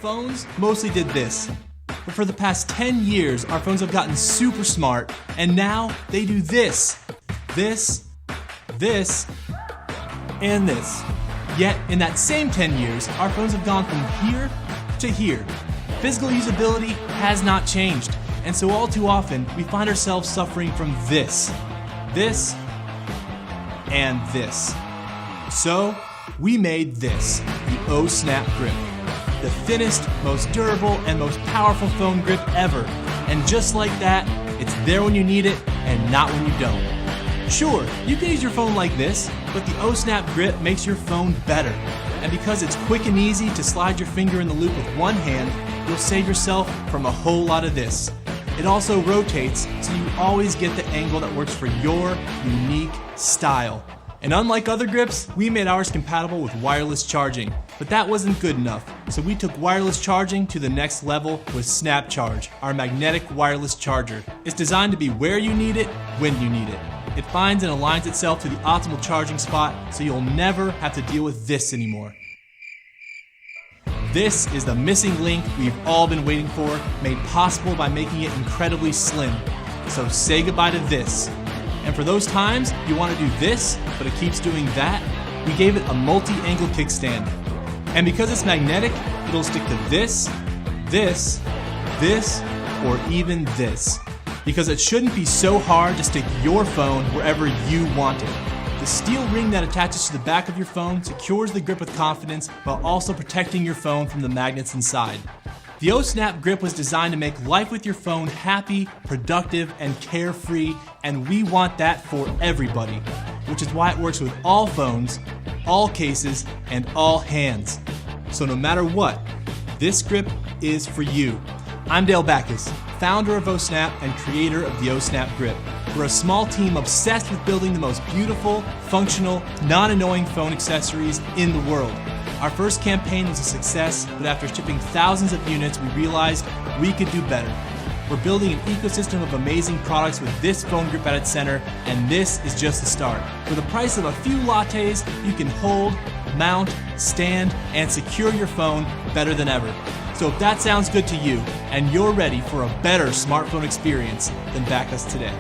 phones mostly did this. But for the past 10 years, our phones have gotten super smart, and now they do this, this, this, and this. Yet, in that same 10 years, our phones have gone from here to here. Physical usability has not changed, and so all too often, we find ourselves suffering from this, and this. So, we made this, the Ohsnap grip. The thinnest, most durable, and most powerful phone grip ever. And just like that, it's there when you need it, and not when you don't. Sure, you can use your phone like this, but the Ohsnap grip makes your phone better. And because it's quick and easy to slide your finger in the loop with one hand, you'll save yourself from a whole lot of this. It also rotates, so you always get the angle that works for your unique style. And unlike other grips, we made ours compatible with wireless charging. But that wasn't good enough, so we took wireless charging to the next level with SnapCharge, our magnetic wireless charger. It's designed to be where you need it, when you need it. It finds and aligns itself to the optimal charging spot, so you'll never have to deal with this anymore. This is the missing link we've all been waiting for, made possible by making it incredibly slim. So say goodbye to this. And for those times you want to do this, but it keeps doing that, we gave it a multi-angle kickstand. And because it's magnetic, it'll stick to this, this, this, or even this. Because it shouldn't be so hard to stick your phone wherever you want it. The steel ring that attaches to the back of your phone secures the grip with confidence while also protecting your phone from the magnets inside. The Ohsnap grip was designed to make life with your phone happy, productive, and carefree, and we want that for everybody, which is why it works with all phones, all cases, and all hands. So no matter what, this grip is for you. I'm Dale Backus, founder of Ohsnap and creator of the Ohsnap grip. We're a small team obsessed with building the most beautiful, functional, non-annoying phone accessories in the world. Our first campaign was a success, but after shipping thousands of units, we realized we could do better. We're building an ecosystem of amazing products with this phone grip at its center, and this is just the start. For the price of a few lattes, you can hold, mount, stand, and secure your phone better than ever. So if that sounds good to you, and you're ready for a better smartphone experience, then back us today.